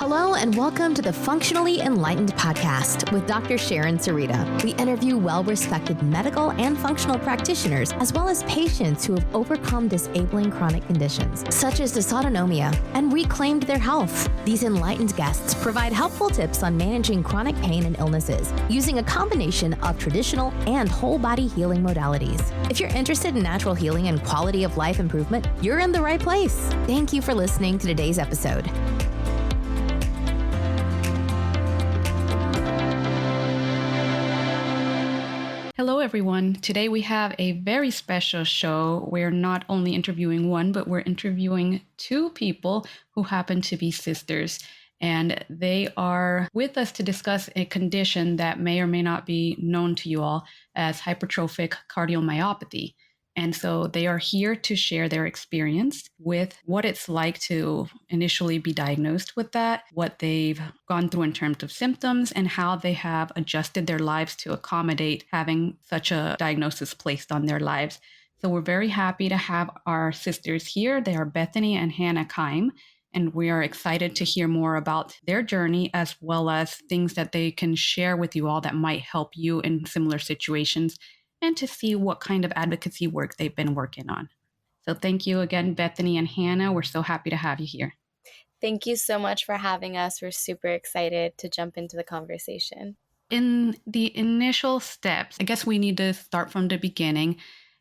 Hello and welcome to the Functionally Enlightened podcast with Dr. Sharon Sarita. We interview well-respected medical and functional practitioners, as well as patients who have overcome disabling chronic conditions, such as dysautonomia, and reclaimed their health. These enlightened guests provide helpful tips on managing chronic pain and illnesses, using a combination of traditional and whole-body healing modalities. If you're interested in natural healing and quality of life improvement, you're in the right place. Thank you for listening to today's episode. Hello, everyone. Today we have a very special show. We're not only interviewing one, but we're interviewing two people who happen to be sisters. And they are with us to discuss a condition that may or may not be known to you all as hypertrophic cardiomyopathy. And so they are here to share their experience with what it's like to initially be diagnosed with that, what they've gone through in terms of symptoms, and how they have adjusted their lives to accommodate having such a diagnosis placed on their lives. So we're very happy to have our sisters here. They are Bethany and Hanna Keime, and we are excited to hear more about their journey as well as things that they can share with you all that might help you in similar situations, and to see what kind of advocacy work they've been working on. So thank you again, Bethany and Hanna. We're so happy to have you here. Thank you so much for having us. We're super excited to jump into the conversation. In the initial steps, I guess we need to start from the beginning.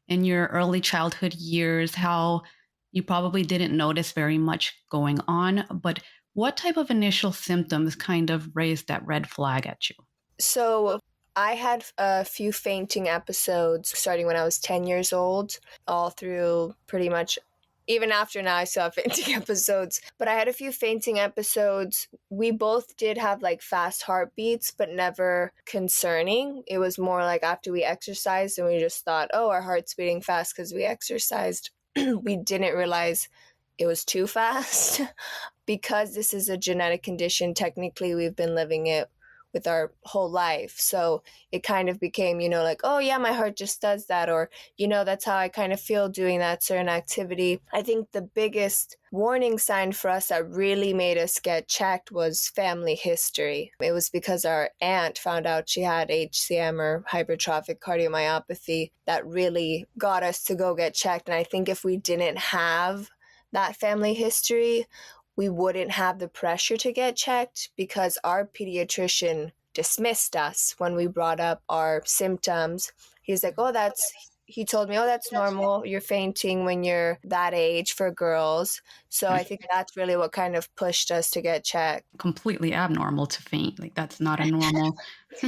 In your early childhood years, how you probably didn't notice very much going on, but what type of initial symptoms kind of raised that red flag at you? So I had a few fainting episodes starting when I was 10 years old, all through pretty much, even after now I still have fainting episodes. But I had a few fainting episodes. We both did have like fast heartbeats, but never concerning. It was more like after we exercised and we just thought, oh, our heart's beating fast because we exercised. We didn't realize it was too fast. Because this is a genetic condition, technically we've been living it with our whole life. So it kind of became, like, oh yeah, my heart just does that. Or, that's how I kind of feel doing that certain activity. I think the biggest warning sign for us that really made us get checked was family history. It was because our aunt found out she had HCM or hypertrophic cardiomyopathy that really got us to go get checked. And I think if we didn't have that family history, we wouldn't have the pressure to get checked because our pediatrician dismissed us when we brought up our symptoms. He's like, he told me, that's normal. You're fainting when you're that age for girls. So I think that's really what kind of pushed us to get checked. Completely abnormal to faint. Like that's not a normal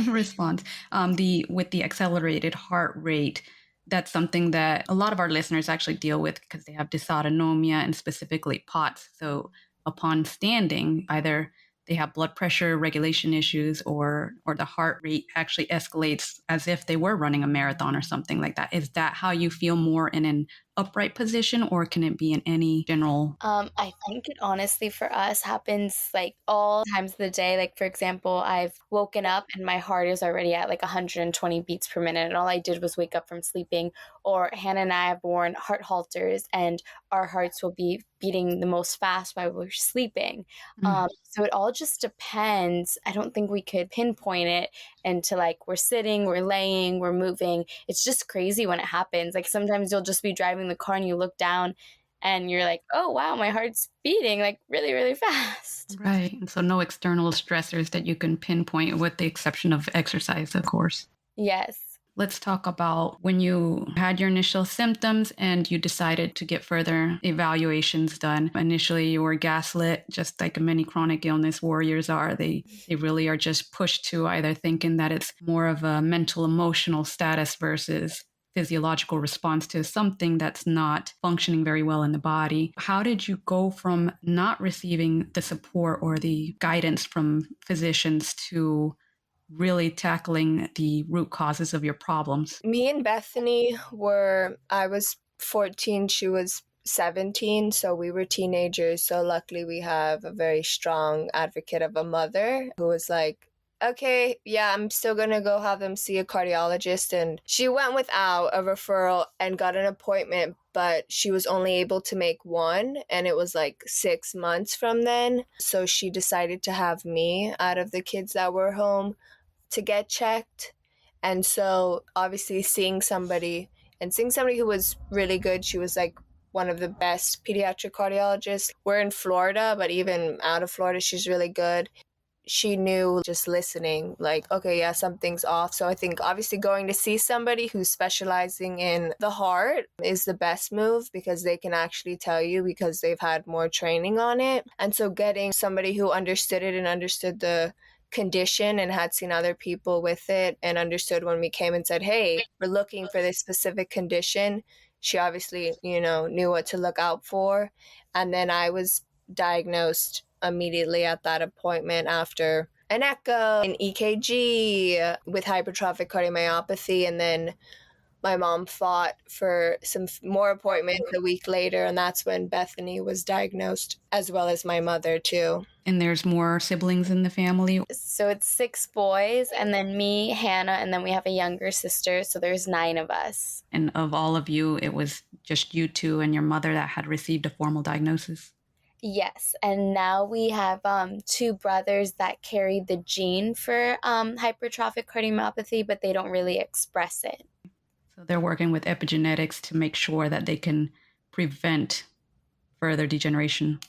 response. With the accelerated heart rate, that's something that a lot of our listeners actually deal with because they have dysautonomia and specifically POTS. So upon standing, either they have blood pressure regulation issues or the heart rate actually escalates as if they were running a marathon or something like that. Is that how you feel more in an upright position, or can it be in any general? I think it honestly for us happens like all times of the day. Like, for example, I've woken up and my heart is already at like 120 beats per minute, and all I did was wake up from sleeping. Or Hanna and I have worn heart halters and our hearts will be beating the most fast while we're sleeping. So it all just depends. I don't think we could pinpoint it into like we're sitting, we're laying, we're moving. It's just crazy when it happens. Like sometimes you'll just be driving the car and you look down and you're like, oh wow, my heart's beating like really, really fast. Right. And so no external stressors that you can pinpoint with the exception of exercise, of course. Yes. Let's talk about when you had your initial symptoms and you decided to get further evaluations done. Initially, you were gaslit, just like many chronic illness warriors are. They really are just pushed to either thinking that it's more of a mental, emotional status versus physiological response to something that's not functioning very well in the body. How did you go from not receiving the support or the guidance from physicians to really tackling the root causes of your problems? Me and Bethany I was 14, she was 17, so we were teenagers. So luckily we have a very strong advocate of a mother who was like, okay, yeah, I'm still going to go have them see a cardiologist. And she went without a referral and got an appointment, but she was only able to make one. And it was like 6 months from then. So she decided to have me out of the kids that were home to get checked. And so obviously seeing somebody who was really good, she was like one of the best pediatric cardiologists. We're in Florida, but even out of Florida, she's really good. She knew just listening, like, okay, yeah, something's off. So I think obviously going to see somebody who's specializing in the heart is the best move because they can actually tell you because they've had more training on it. And so getting somebody who understood it and understood the condition and had seen other people with it and understood when we came and said, hey, we're looking for this specific condition. She obviously, knew what to look out for. And then I was diagnosed immediately at that appointment after an echo, an EKG with hypertrophic cardiomyopathy. And then my mom fought for some more appointments a week later. And that's when Bethany was diagnosed, as well as my mother too. And there's more siblings in the family? So it's 6 boys, and then me, Hanna, and then we have a younger sister. So there's 9 of us. And of all of you, it was just you two and your mother that had received a formal diagnosis? Yes, and now we have 2 brothers that carry the gene for hypertrophic cardiomyopathy, but they don't really express it. So they're working with epigenetics to make sure that they can prevent further degeneration.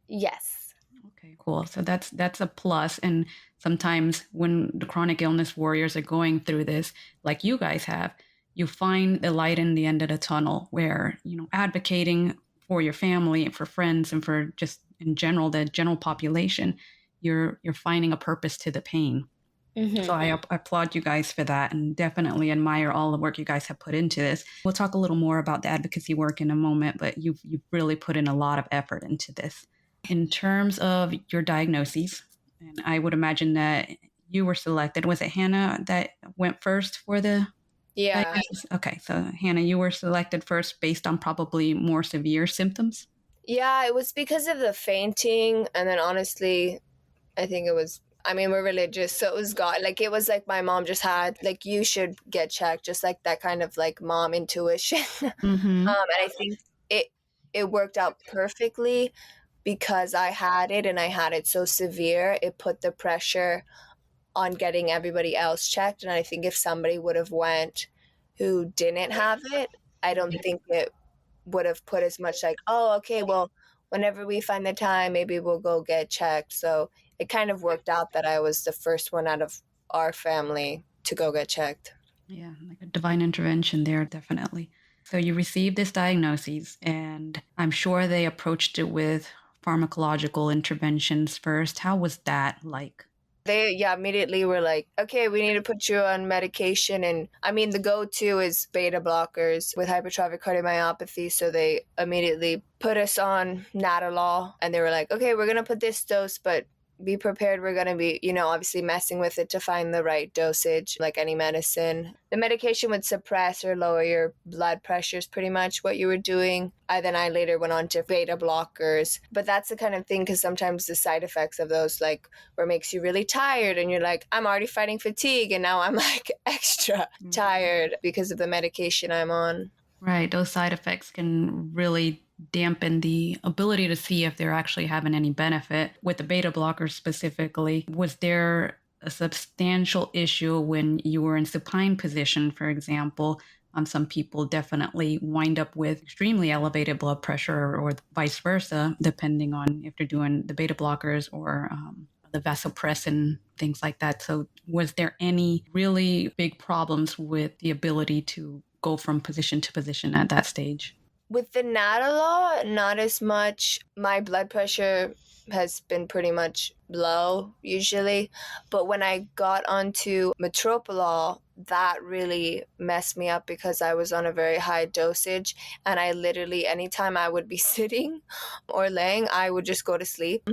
Yes. Okay, cool. So that's a plus. And sometimes when the chronic illness warriors are going through this, like you guys have, you find the light in the end of the tunnel where, advocating for your family and for friends and for just in general, the general population, you're finding a purpose to the pain. Mm-hmm. So I applaud you guys for that and definitely admire all the work you guys have put into this. We'll talk a little more about the advocacy work in a moment, but you've really put in a lot of effort into this. In terms of your diagnoses, and I would imagine that you were selected. Was it Hanna that went first for the diagnosis? Okay, so Hanna, you were selected first based on probably more severe symptoms? Yeah, it was because of the fainting. And then honestly, I think we're religious, so it was God. Like, it was like my mom just had, like, you should get checked, just like that kind of like mom intuition. Mm-hmm. And I think it worked out perfectly because I had it and I had it so severe. It put the pressure on getting everybody else checked. And I think if somebody would have went who didn't have it, I don't think it would have put as much like, oh, okay, well, whenever we find the time, maybe we'll go get checked. So it kind of worked out that I was the first one out of our family to go get checked. Yeah, like a divine intervention there, definitely. So you received this diagnosis, and I'm sure they approached it with pharmacological interventions first. How was that like? They immediately were like, okay, we need to put you on medication. And the go-to is beta blockers with hypertrophic cardiomyopathy. So they immediately put us on Nadolol, and they were like, okay, we're going to put this dose, but be prepared. We're going to be, obviously messing with it to find the right dosage, like any medicine. The medication would suppress or lower your blood pressure is pretty much what you were doing. I later went on to beta blockers. But that's the kind of thing, because sometimes the side effects of those, like, where it makes you really tired and you're like, I'm already fighting fatigue and now I'm like extra tired because of the medication I'm on. Right. Those side effects can really dampen the ability to see if they're actually having any benefit. With the beta blockers specifically, was there a substantial issue when you were in supine position, for example? Some people definitely wind up with extremely elevated blood pressure or vice versa, depending on if they're doing the beta blockers or the vasopressin, things like that. So was there any really big problems with the ability to go from position to position at that stage? With the Nadolol, not as much. My blood pressure has been pretty much low usually. But when I got onto metoprolol, that really messed me up because I was on a very high dosage. And I literally, anytime I would be sitting or laying, I would just go to sleep.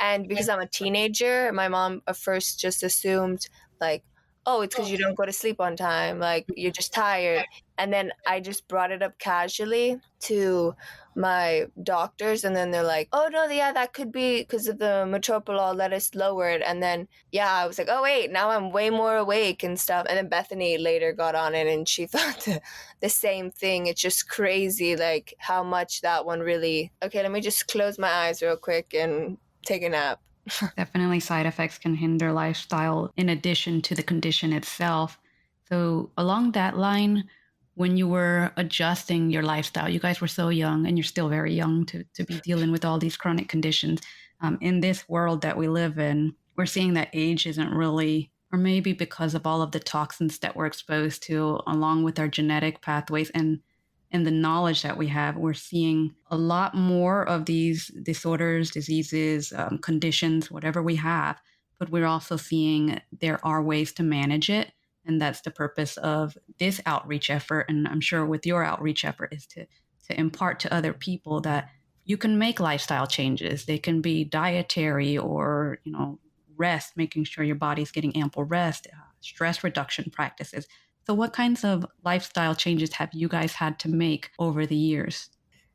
And because I'm a teenager, my mom at first just assumed like, oh, it's because you don't go to sleep on time, like you're just tired. And then I just brought it up casually to my doctors, and then they're like, oh no, yeah, that could be because of the metoprolol, let us lower it. And then yeah, I was like, oh wait, now I'm way more awake and stuff. And then Bethany later got on it and she thought the same thing. It's just crazy like how much that one really, okay, let me just close my eyes real quick and take a nap. Definitely side effects can hinder lifestyle in addition to the condition itself. So along that line, when you were adjusting your lifestyle, you guys were so young and you're still very young to be dealing with all these chronic conditions. In this world that we live in, we're seeing that age isn't really, or maybe because of all of the toxins that we're exposed to, along with our genetic pathways and the knowledge that we have, we're seeing a lot more of these disorders, diseases, conditions, whatever we have. But we're also seeing there are ways to manage it. And that's the purpose of this outreach effort. And I'm sure with your outreach effort is to impart to other people that you can make lifestyle changes. They can be dietary or, rest, making sure your body's getting ample rest, stress reduction practices. So what kinds of lifestyle changes have you guys had to make over the years?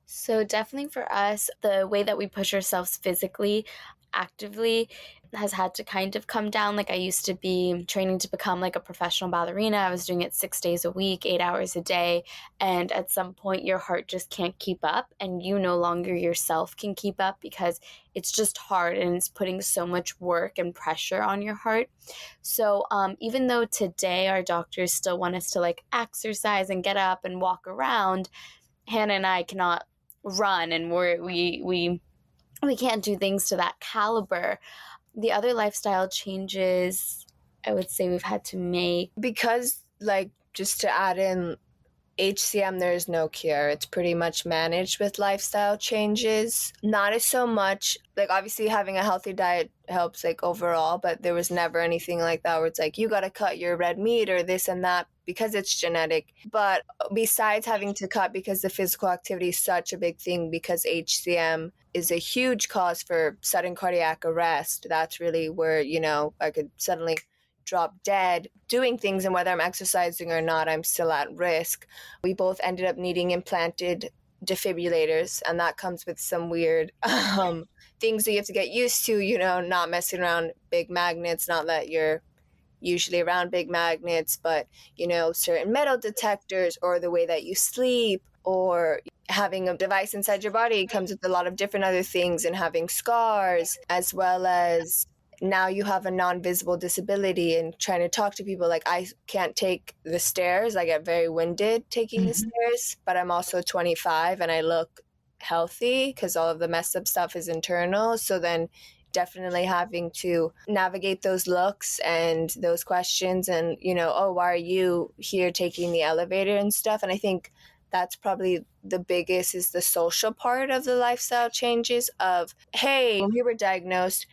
So definitely for us, the way that we push ourselves physically, actively, has had to kind of come down. Like I used to be training to become like a professional ballerina. I was doing it 6 days a week, 8 hours a day. And at some point your heart just can't keep up and you no longer yourself can keep up because it's just hard and it's putting so much work and pressure on your heart. So even though today our doctors still want us to like exercise and get up and walk around, Hanna and I cannot run and we can't do things to that caliber. The other lifestyle changes I would say we've had to make, because like just to add in, HCM, there's no cure. It's pretty much managed with lifestyle changes. Not as so much, like obviously having a healthy diet helps like overall, but there was never anything like that where it's like, you got to cut your red meat or this and that because it's genetic. But besides having to cut because the physical activity is such a big thing, because HCM is a huge cause for sudden cardiac arrest. That's really where, I could suddenly drop dead doing things, and whether I'm exercising or not, I'm still at risk. We both ended up needing implanted defibrillators, and that comes with some weird things that you have to get used to, not messing around big magnets. Not that you're usually around big magnets, but certain metal detectors, or the way that you sleep, or having a device inside your body comes with a lot of different other things, and having scars, as well as now you have a non-visible disability, and trying to talk to people. Like I can't take the stairs. I get very winded taking the stairs, but I'm also 25 and I look healthy because all of the messed up stuff is internal. So then definitely having to navigate those looks and those questions and, oh, why are you here taking the elevator and stuff? And I think that's probably the biggest, is the social part of the lifestyle changes of, hey, when we were diagnosed,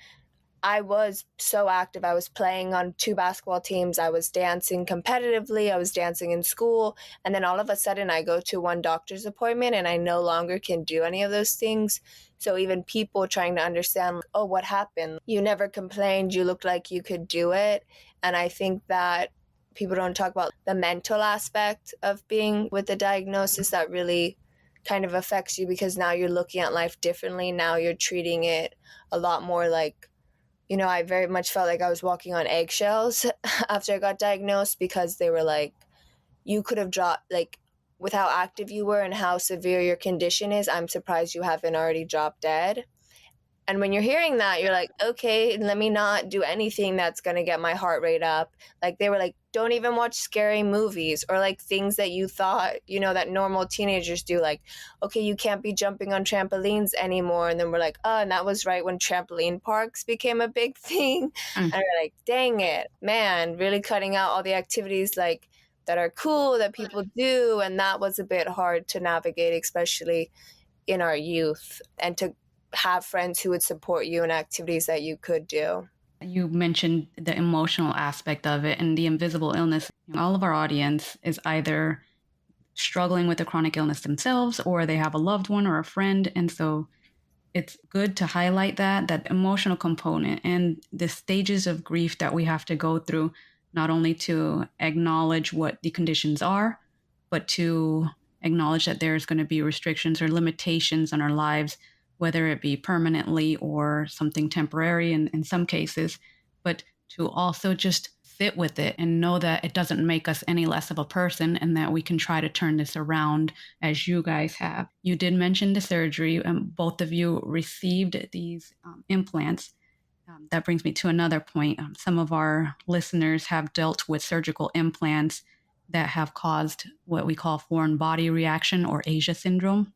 I was so active. I was playing on 2 basketball teams. I was dancing competitively. I was dancing in school. And then all of a sudden I go to 1 doctor's appointment and I no longer can do any of those things. So even people trying to understand, oh, what happened? You never complained. You looked like you could do it. And I think that people don't talk about the mental aspect of being with the diagnosis that really kind of affects you, because now you're looking at life differently. Now you're treating it a lot more like, I very much felt like I was walking on eggshells after I got diagnosed, because they were like, you could have dropped, like, with how active you were and how severe your condition is, I'm surprised you haven't already dropped dead. And when you're hearing that, you're like, okay, let me not do anything that's going to get my heart rate up. Like they were like, don't even watch scary movies, or like things that you thought, that normal teenagers do. Like, okay, you can't be jumping on trampolines anymore. And then we're like, oh, and that was right when trampoline parks became a big thing. And we're like, dang it, man, really cutting out all the activities like that are cool that people do. And that was a bit hard to navigate, especially in our youth, and to have friends who would support you in activities that you could do. You mentioned the emotional aspect of it and the invisible illness. All of our audience is either struggling with a chronic illness themselves, or they have a loved one or a friend. And so it's good to highlight that emotional component and the stages of grief that we have to go through. not only to acknowledge what the conditions are, but to acknowledge that there's going to be restrictions or limitations on our lives, whether it be permanently or something temporary in some cases, but to also just sit with it and know that it doesn't make us any less of a person and that we can try to turn this around as you guys have. You did mention the surgery, and both of you received these implants. That brings me to another point. Some of our listeners have dealt with surgical implants that have caused what we call foreign body reaction or Asia syndrome.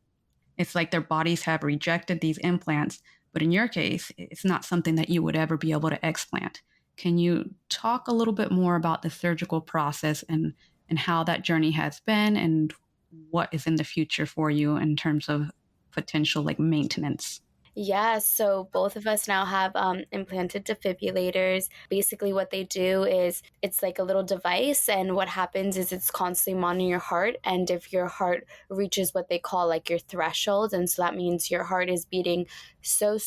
It's like their bodies have rejected these implants, but in your case, it's not something that you would ever be able to explant. Can you talk a little bit more about the surgical process and how that journey has been and what is in the future for you in terms of potential like maintenance? Yeah, so both of us now have implanted defibrillators. Basically, what they do is it's like a little device, and what happens is it's constantly monitoring your heart. And if your heart reaches what they call like your threshold, and so that means your heart is beating so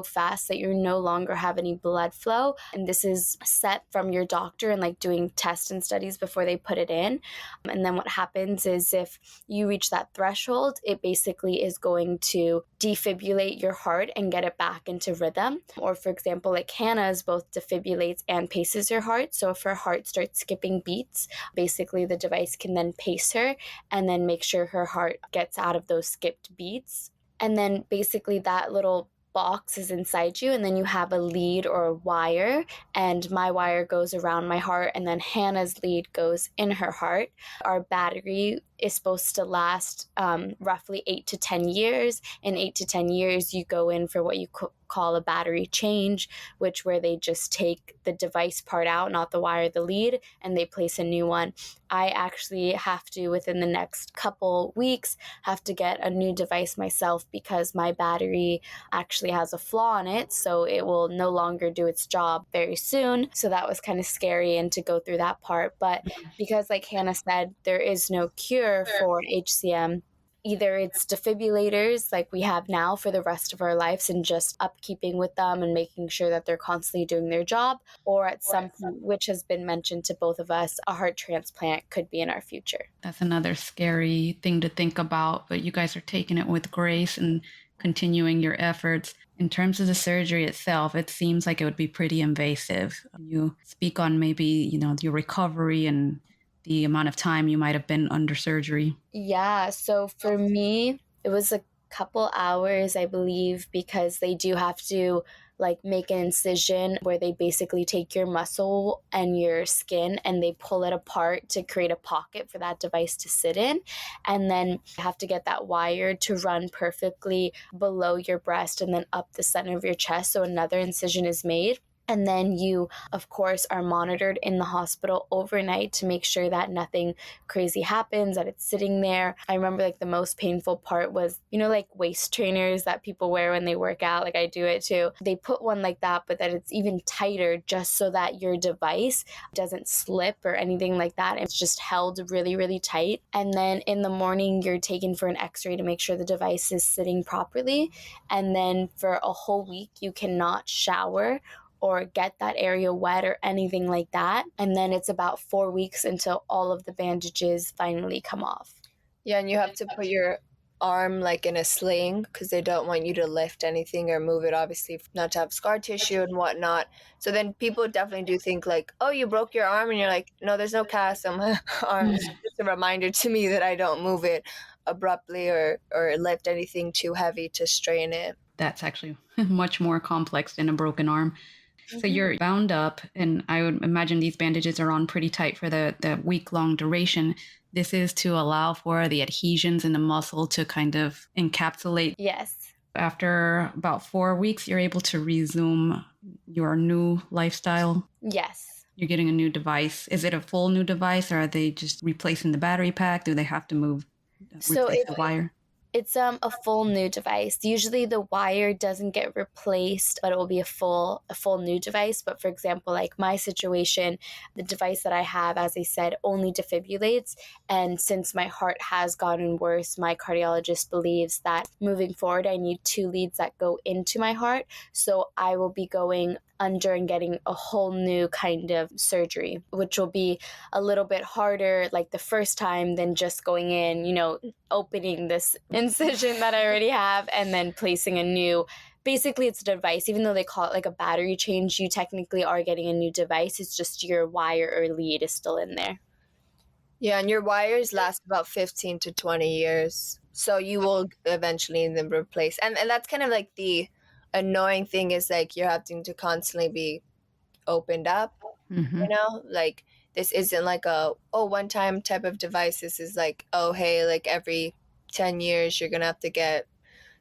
fast that you no longer have any blood flow. And this is set from your doctor and like doing tests and studies before they put it in. And then what happens is if you reach that threshold, it basically is going to defibrillate your heart and get it back into rhythm. Or for example, like Hanna's both defibrillates and paces her heart. So if her heart starts skipping beats, basically the device can then pace her and then make sure her heart gets out of those skipped beats. And then basically that little box is inside you, and then you have a lead or a wire, and my wire goes around my heart, and then Hannah's lead goes in her heart. Our battery is supposed to last roughly 8 to 10 years. In 8 to 10 years, you go in for what you call a battery change, where they just take the device part out, not the wire, the lead, and they place a new one. I actually have to, within the next couple weeks, have to get a new device myself because my battery actually has a flaw in it, so it will no longer do its job very soon. So that was kind of scary and to go through that part. But because like Hanna said, there is no cure for HCM. Either it's defibrillators like we have now for the rest of our lives and just upkeeping with them and making sure that they're constantly doing their job, or at some point, which has been mentioned to both of us, a heart transplant could be in our future. That's another scary thing to think about, but you guys are taking it with grace and continuing your efforts. In terms of the surgery itself, it seems like it would be pretty invasive. You speak on maybe, your recovery and the amount of time you might have been under surgery. Yeah, so for me, it was a couple hours, I believe, because they do have to like make an incision where they basically take your muscle and your skin and they pull it apart to create a pocket for that device to sit in. And then you have to get that wire to run perfectly below your breast and then up the center of your chest. So another incision is made. And then you, of course, are monitored in the hospital overnight to make sure that nothing crazy happens, that it's sitting there. I remember like the most painful part was, like waist trainers that people wear when they work out, like I do it too. They put one like that, but that it's even tighter just so that your device doesn't slip or anything like that. It's just held really, really tight. And then in the morning, you're taken for an x-ray to make sure the device is sitting properly. And then for a whole week, you cannot shower or get that area wet or anything like that. And then it's about 4 weeks until all of the bandages finally come off. Yeah, and you have to put your arm like in a sling because they don't want you to lift anything or move it, obviously, not to have scar tissue and whatnot. So then people definitely do think like, oh, you broke your arm, and you're like, no, there's no cast on my arm. It's just a reminder to me that I don't move it abruptly or lift anything too heavy to strain it. That's actually much more complex than a broken arm. So you're bound up, and I would imagine these bandages are on pretty tight for the week-long duration. This is to allow for the adhesions in the muscle to kind of encapsulate. Yes. After about 4 weeks, you're able to resume your new lifestyle. Yes. You're getting a new device. Is it a full new device, or are they just replacing the battery pack? Do they have to replace the wire? It's a full new device. Usually the wire doesn't get replaced, but it will be a full new device. But for example, like my situation, the device that I have, as I said, only defibrillates. And since my heart has gotten worse, my cardiologist believes that moving forward, I need 2 leads that go into my heart. So I will be going under and getting a whole new kind of surgery, which will be a little bit harder like the first time than just going in, opening this incision that I already have and then placing a new. Basically, it's a device. Even though they call it like a battery change, you technically are getting a new device. It's just your wire or lead is still in there. Yeah, and your wires last about 15 to 20 years. So you will eventually need them replaced. And that's kind of like the annoying thing is like you're having to constantly be opened up, like this isn't like a one-time type of device. This is like, oh, hey, like every 10 years you're going to have to get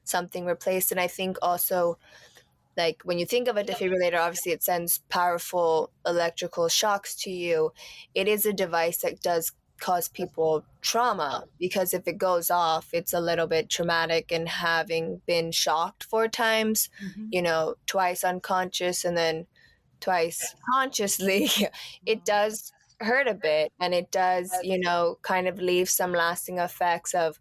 something replaced. And I think also like when you think of a defibrillator, obviously it sends powerful electrical shocks to you. It is a device that does cause people trauma because if it goes off, it's a little bit traumatic. And having been shocked 4 times, twice unconscious and then twice consciously, it does hurt a bit. And it does, kind of leave some lasting effects of,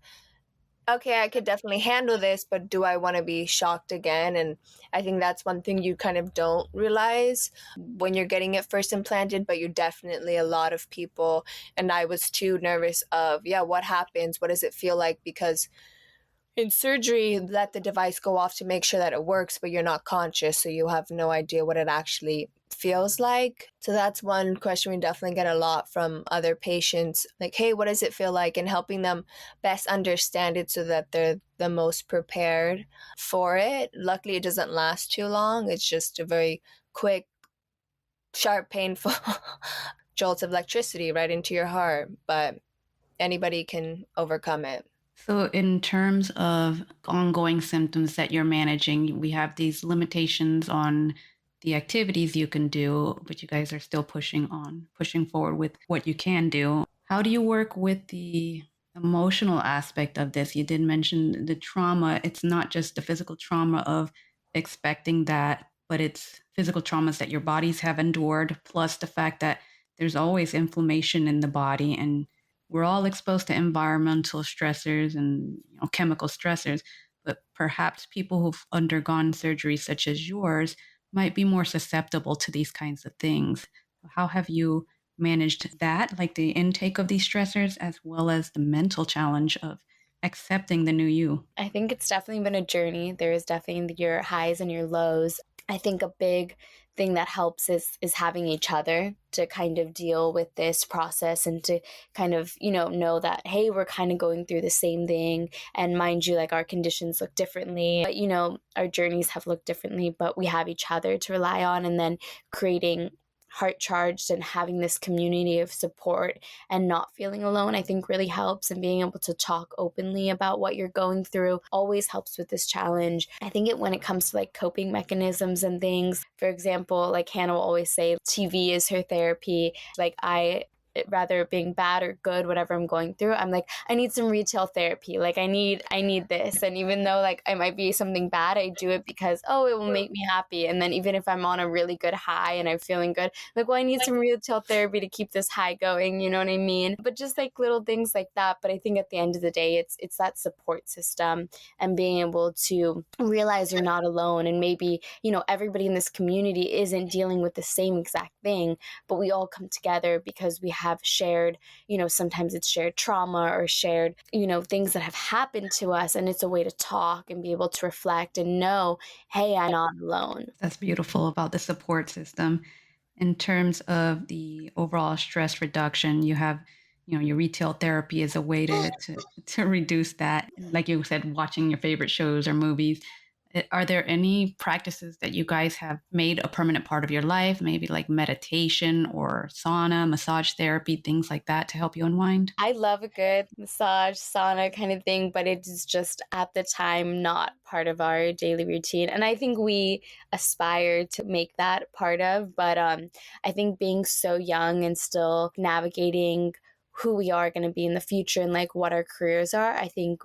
okay, I could definitely handle this, but do I want to be shocked again? And I think that's one thing you kind of don't realize when you're getting it first implanted, but you definitely, a lot of people, and I was too nervous of, what happens? What does it feel like? Because in surgery, let the device go off to make sure that it works, but you're not conscious, so you have no idea what it actually feels like. So that's one question we definitely get a lot from other patients, like, hey, what does it feel like? And helping them best understand it so that they're the most prepared for it. Luckily, it doesn't last too long. It's just a very quick, sharp, painful jolt of electricity right into your heart, but anybody can overcome it. So in terms of ongoing symptoms that you're managing, we have these limitations on the activities you can do, but you guys are still pushing forward with what you can do. How do you work with the emotional aspect of this? You did mention the trauma. It's not just the physical trauma of expecting that, but it's physical traumas that your bodies have endured, plus the fact that there's always inflammation in the body, and we're all exposed to environmental stressors and chemical stressors, but perhaps people who've undergone surgery such as yours might be more susceptible to these kinds of things. How have you managed that, like the intake of these stressors, as well as the mental challenge of accepting the new you? I think it's definitely been a journey. There is definitely your highs and your lows. I think a big thing that helps is having each other to kind of deal with this process and to kind of, know that, hey, we're kind of going through the same thing. And mind you, like our conditions look differently, but, our journeys have looked differently, but we have each other to rely on, and then creating Heart Charged and having this community of support and not feeling alone, I think really helps. And being able to talk openly about what you're going through always helps with this challenge. I think when it comes to like coping mechanisms and things, for example, like Hanna will always say, TV is her therapy. Like rather being bad or good, whatever I'm going through, I'm like, I need some retail therapy. Like I need this. And even though like it might be something bad, I do it because, it will make me happy. And then even if I'm on a really good high and I'm feeling good, like, well, I need some retail therapy to keep this high going. You know what I mean? But just like little things like that. But I think at the end of the day, it's that support system and being able to realize you're not alone. And maybe, everybody in this community isn't dealing with the same exact thing, but we all come together because we have shared, sometimes it's shared trauma or shared, things that have happened to us. And it's a way to talk and be able to reflect and know, hey, I'm not alone. That's beautiful about the support system. In terms of the overall stress reduction, you have, your retail therapy is a way to reduce that. Like you said, watching your favorite shows or movies. Are there any practices that you guys have made a permanent part of your life, maybe like meditation or sauna, massage therapy, things like that to help you unwind? I love a good massage, sauna kind of thing, but it is just at the time not part of our daily routine. And I think we aspire to make that part of, but I think being so young and still navigating who we are going to be in the future and like what our careers are, I think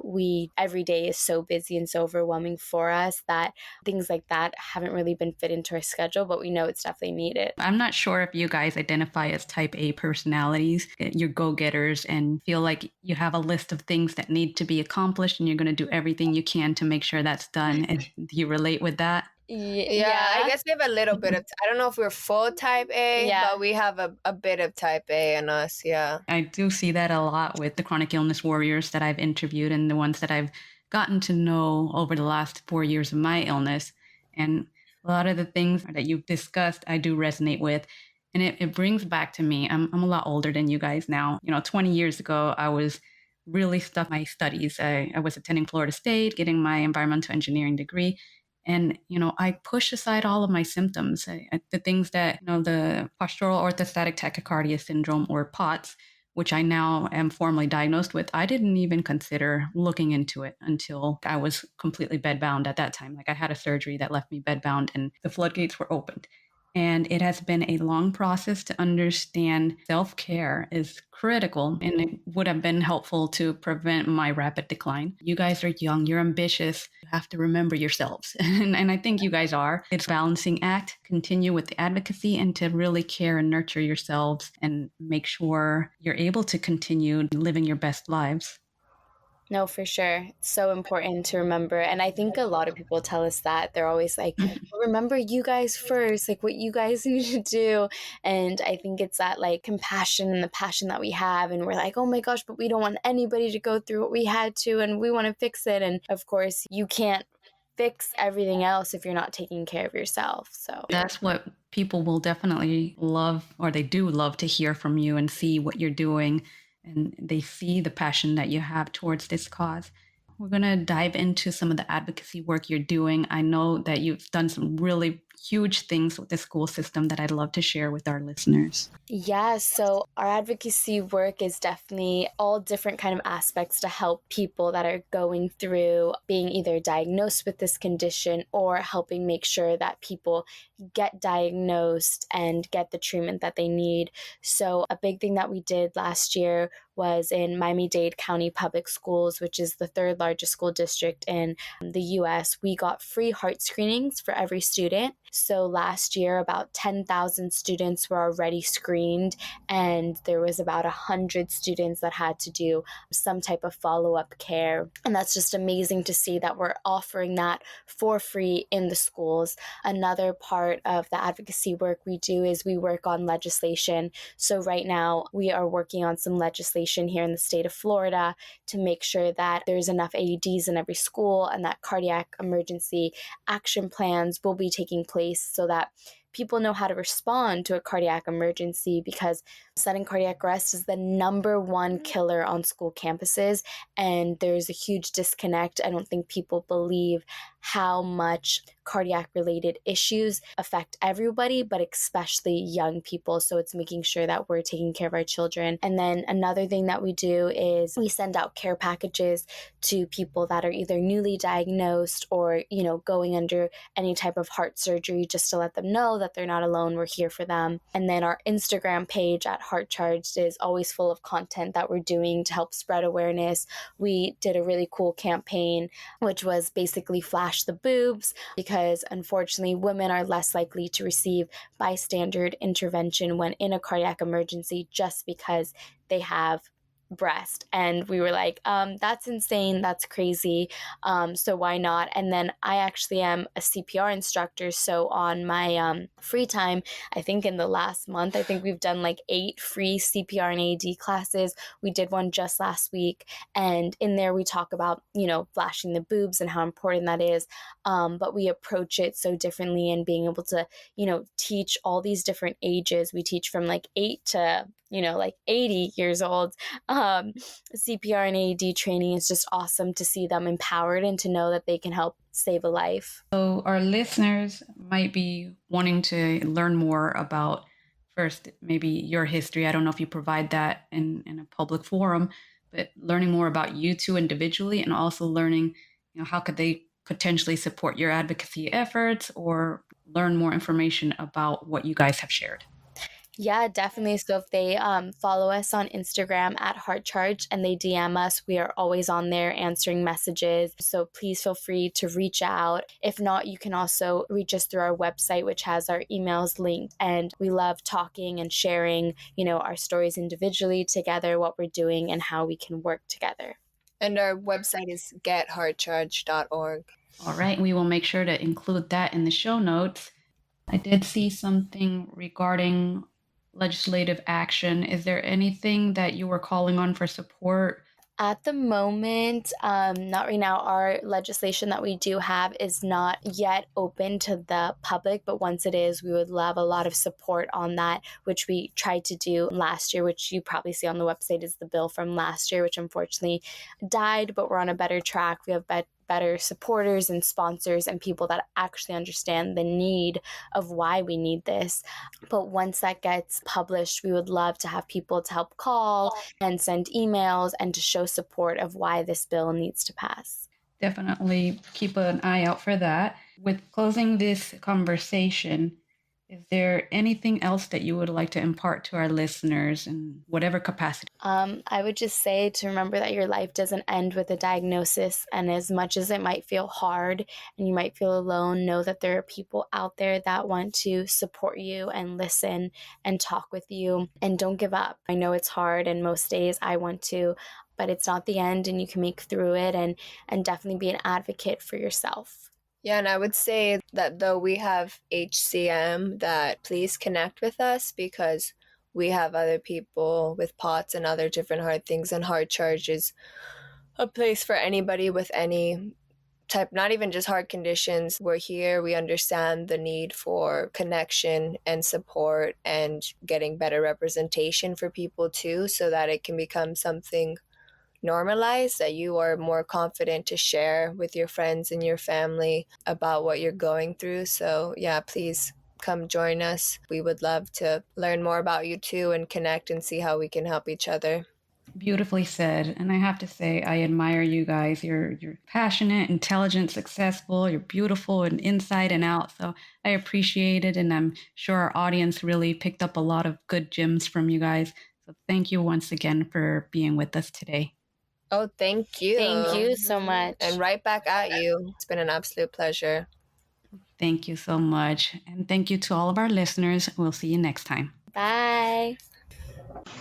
every day is so busy and so overwhelming for us that things like that haven't really been fit into our schedule, but we know it's definitely needed. I'm not sure if you guys identify as type A personalities. You're go-getters and feel like you have a list of things that need to be accomplished and you're going to do everything you can to make sure that's done. And do you relate with that? Yeah, I guess we have a little bit of, I don't know if we're full type A, Yeah. but we have a bit of type A in us, yeah. I do see that a lot with the chronic illness warriors that I've interviewed and the ones that I've gotten to know over the last 4 years of my illness. And a lot of the things that you've discussed, I do resonate with. And it brings back to me, I'm a lot older than you guys now. 20 years ago, I was really stuck in my studies. I was attending Florida State, getting my environmental engineering degree. And, I pushed aside all of my symptoms, the things that, the postural orthostatic tachycardia syndrome, or POTS, which I now am formally diagnosed with. I didn't even consider looking into it until I was completely bedbound at that time. Like, I had a surgery that left me bedbound and the floodgates were opened. And it has been a long process to understand self-care is critical, and it would have been helpful to prevent my rapid decline. You guys are young, you're ambitious, you have to remember yourselves. And I think you guys are. It's a balancing act. Continue with the advocacy and to really care and nurture yourselves and make sure you're able to continue living your best lives. No, for sure. It's so important to remember. And I think a lot of people tell us that. They're always like, remember you guys first, like what you guys need to do. And I think it's that like compassion and the passion that we have. And we're like, oh my gosh, but we don't want anybody to go through what we had to, and we want to fix it. And of course, you can't fix everything else if you're not taking care of yourself. So that's what people will definitely love, or they do love to hear from you and see what you're doing. And they see the passion that you have towards this cause. We're going to dive into some of the advocacy work you're doing. I know that you've done some really huge things with the school system that I'd love to share with our listeners. Yeah, so our advocacy work is definitely all different kind of aspects to help people that are going through being either diagnosed with this condition or helping make sure that people get diagnosed and get the treatment that they need. So a big thing that we did last year was in Miami-Dade County Public Schools, which is the third largest school district in the US. We got free heart screenings for every student. So last year, about 10,000 students were already screened, and there was about 100 students that had to do some type of follow-up care. And that's just amazing to see that we're offering that for free in the schools. Another part of the advocacy work we do is we work on legislation. So right now, we are working on some legislation here in the state of Florida to make sure that there's enough AEDs in every school and that cardiac emergency action plans will be taking place so that people know how to respond to a cardiac emergency, because sudden cardiac arrest is the number one killer on school campuses, and there's a huge disconnect. I don't think people believe how much cardiac related issues affect everybody, but especially young people. So it's making sure that we're taking care of our children. And then another thing that we do is we send out care packages to people that are either newly diagnosed or, going under any type of heart surgery, just to let them know that they're not alone. We're here for them. And then our Instagram page at Heart Charged is always full of content that we're doing to help spread awareness. We did a really cool campaign, which was basically Flash the Boobs, because unfortunately women are less likely to receive bystander intervention when in a cardiac emergency just because they have breast. And we were like, that's insane, that's crazy, so why not? And then I actually am a CPR instructor, so on my free time, I think in the last month, I think we've done like 8 free CPR and AED classes. We did one just last week, and in there we talk about flashing the boobs and how important that is, but we approach it so differently, and being able to teach all these different ages. We teach from like 8 to 80 years old. CPR and AED training is just awesome to see them empowered and to know that they can help save a life. So our listeners might be wanting to learn more about, first, maybe your history. I don't know if you provide that in a public forum, but learning more about you two individually, and also learning, how could they potentially support your advocacy efforts or learn more information about what you guys have shared. Yeah, definitely. So if they follow us on Instagram at Heart Charge and they DM us, we are always on there answering messages. So please feel free to reach out. If not, you can also reach us through our website, which has our emails linked. And we love talking and sharing, our stories individually together, what we're doing and how we can work together. And our website is getheartcharge.org. All right, we will make sure to include that in the show notes. I did see something regarding legislative action. Is there anything that you were calling on for support? At the moment, not right now. Our legislation that we do have is not yet open to the public, but once it is, we would love a lot of support on that, which we tried to do last year, which you probably see on the website is the bill from last year, which unfortunately died, but we're on a better track. We have better supporters and sponsors and people that actually understand the need of why we need this. But once that gets published, we would love to have people to help call and send emails and to show support of why this bill needs to pass. Definitely keep an eye out for that. With closing this conversation, is there anything else that you would like to impart to our listeners in whatever capacity? I would just say to remember that your life doesn't end with a diagnosis. And as much as it might feel hard and you might feel alone, know that there are people out there that want to support you and listen and talk with you. And don't give up. I know it's hard, and most days I want to, but it's not the end, and you can make through it, and definitely be an advocate for yourself. Yeah, and I would say that though we have HCM, that please connect with us, because we have other people with POTS and other different heart things, and Heart Charge is a place for anybody with any type, not even just heart conditions. We're here. We understand the need for connection and support and getting better representation for people too, so that it can become something normalized, that you are more confident to share with your friends and your family about what you're going through. So yeah, please come join us. We would love to learn more about you too and connect and see how we can help each other. Beautifully said. And I have to say, I admire you guys. You're passionate, intelligent, successful. You're beautiful and inside and out. So I appreciate it. And I'm sure our audience really picked up a lot of good gems from you guys. So thank you once again for being with us today. Oh, thank you. Thank you so much. And right back at you. It's been an absolute pleasure. Thank you so much. And thank you to all of our listeners. We'll see you next time. Bye.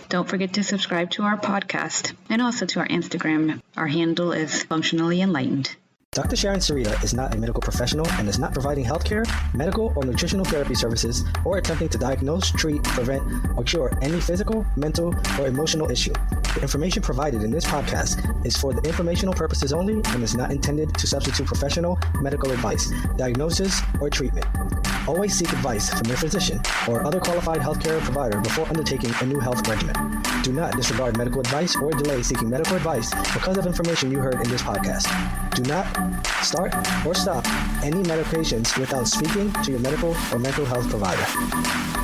Don't forget to subscribe to our podcast and also to our Instagram. Our handle is Functionally Enlightened. Dr. Sharon Sarita is not a medical professional and is not providing healthcare, medical, or nutritional therapy services, or attempting to diagnose, treat, prevent, or cure any physical, mental, or emotional issue. The information provided in this podcast is for the informational purposes only and is not intended to substitute professional medical advice, diagnosis, or treatment. Always seek advice from your physician or other qualified healthcare provider before undertaking a new health regimen. Do not disregard medical advice or delay seeking medical advice because of information you heard in this podcast. Do not start or stop any medications without speaking to your medical or mental health provider.